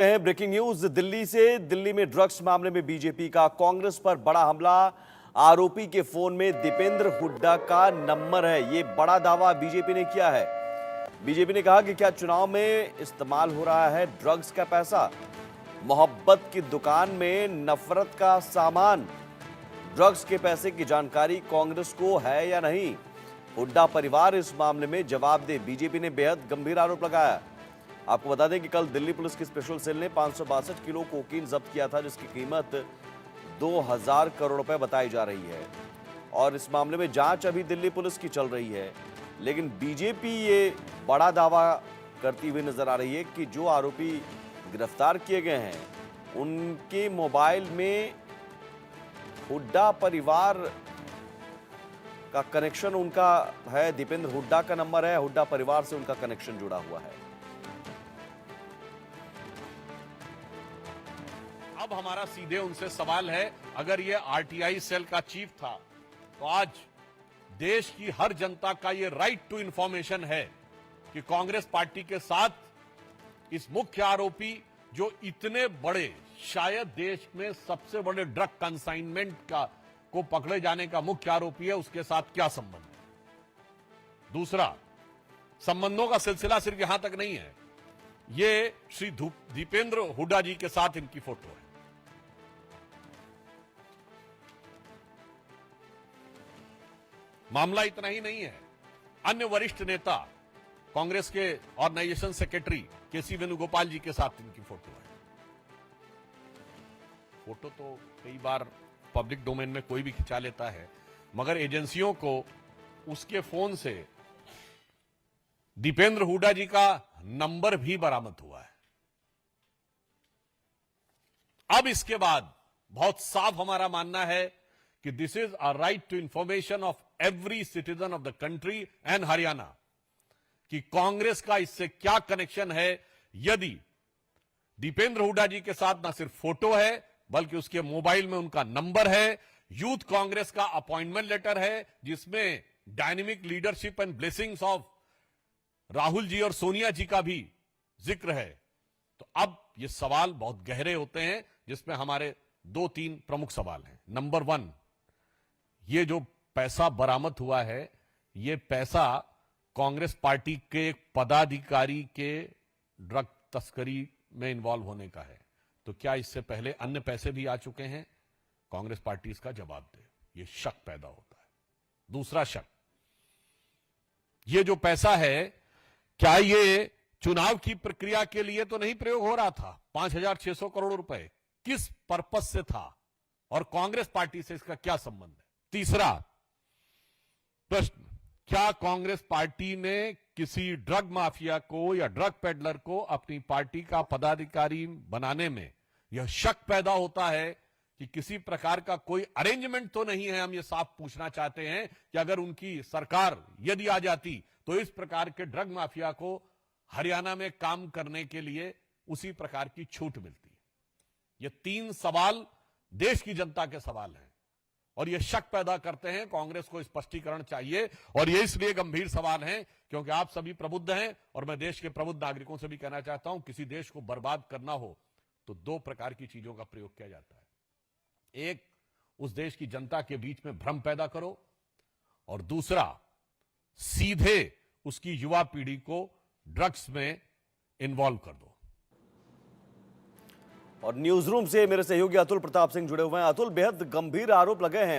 Breaking news Delhi से। दिल्ली में drugs मामले में बीजेपी का कांग्रेस पर बड़ा हमला। आरोपी के फोन में दीपेंद्र हुड्डा का नंबर है, ये बड़ा दावा बीजेपी ने किया है। बीजेपी ने कहा कि क्या चुनाव में इस्तेमाल हो रहा है ड्रग्स का पैसा, मोहब्बत की दुकान में नफरत का सामान। ड्रग्स के पैसे की जानकारी कांग्रेस को है या नहीं, हुड्डा परिवार इस मामले में जवाब दे। बीजेपी ने बेहद गंभीर आरोप लगाया। आपको बता दें कि कल दिल्ली पुलिस की स्पेशल सेल ने 562 किलो कोकीन जब्त किया था, जिसकी कीमत 2000 करोड़ रुपए बताई जा रही है। और इस मामले में जांच अभी दिल्ली पुलिस की चल रही है, लेकिन बीजेपी ये बड़ा दावा करती हुई नजर आ रही है कि जो आरोपी गिरफ्तार किए गए हैं उनके मोबाइल में हुड्डा परिवार का कनेक्शन उनका है, दीपेंद्र हुड्डा का नंबर है, हुड्डा परिवार से उनका कनेक्शन जुड़ा हुआ है। अब हमारा सीधे उनसे सवाल है, अगर ये आरटीआई सेल का चीफ था तो आज देश की हर जनता का ये राइट टू इंफॉर्मेशन है कि कांग्रेस पार्टी के साथ इस मुख्य आरोपी जो इतने बड़े, शायद देश में सबसे बड़े ड्रग कंसाइनमेंट को पकड़े जाने का मुख्य आरोपी है, उसके साथ क्या संबंध है। दूसरा, संबंधों का सिलसिला सिर्फ यहां तक नहीं है, ये श्री दीपेंद्र हुड्डा जी के साथ इनकी फोटो है। मामला इतना ही नहीं है, अन्य वरिष्ठ नेता कांग्रेस के ऑर्गेनाइजेशन सेक्रेटरी केसी वेणुगोपाल जी के साथ इनकी फोटो है। फोटो तो कई बार पब्लिक डोमेन में कोई भी खिंचा लेता है, मगर एजेंसियों को उसके फोन से दीपेंद्र हुड्डा जी का नंबर भी बरामद हुआ है। अब इसके बाद बहुत साफ हमारा मानना है कि this is a right to information of every citizen of the country and Haryana कि कांग्रेस का इससे क्या कनेक्शन है। यदि दीपेंद्र हुड्डा जी के साथ ना सिर्फ फोटो है बल्कि उसके मोबाइल में उनका नंबर है, यूथ कांग्रेस का अपॉइंटमेंट लेटर है जिसमें dynamic leadership and blessings of Rahul ji और सोनिया जी का भी जिक्र है, तो अब ये सवाल बहुत गहरे होते हैं, जिसमें हमारे 2-3 प्रमुख सवाल हैं। नंबर 1, ये जो पैसा बरामद हुआ है, ये पैसा कांग्रेस पार्टी के एक पदाधिकारी के ड्रग तस्करी में इन्वॉल्व होने का है, तो क्या इससे पहले अन्य पैसे भी आ चुके हैं? कांग्रेस पार्टी इसका जवाब दे। ये शक पैदा होता है। दूसरा शक, ये जो पैसा है, क्या ये चुनाव की प्रक्रिया के लिए तो नहीं प्रयोग हो रहा था? 5600 करोड़ रुपए किस पर्पस से था और कांग्रेस पार्टी से इसका क्या संबंध है? तीसरा प्रश्न, क्या कांग्रेस पार्टी ने किसी ड्रग माफिया को या ड्रग पेडलर को अपनी पार्टी का पदाधिकारी बनाने में यह शक पैदा होता है कि किसी प्रकार का कोई अरेंजमेंट तो नहीं है? हम ये साफ पूछना चाहते हैं कि अगर उनकी सरकार यदि आ जाती तो इस प्रकार के ड्रग माफिया को हरियाणा में काम करने के लिए उसी प्रकार की छूट मिलती। ये 3 सवाल देश की जनता के सवाल हैं और ये शक पैदा करते हैं। कांग्रेस को स्पष्टीकरण चाहिए और ये इसलिए गंभीर सवाल हैं क्योंकि आप सभी प्रबुद्ध हैं और मैं देश के प्रबुद्ध नागरिकों से भी कहना चाहता हूं, किसी देश को बर्बाद करना हो तो 2 प्रकार की चीजों का प्रयोग किया जाता है। एक, उस देश की जनता के बीच में भ्रम पैदा करो, और दूसरा, सीधे उसकी युवा पीढ़ी को ड्रग्स में इन्वॉल्व कर दो। और न्यूज रूम से मेरे सहयोगी अतुल प्रताप सिंह जुड़े हुए हैं। अतुल, बेहद गंभीर आरोप लगे हैं।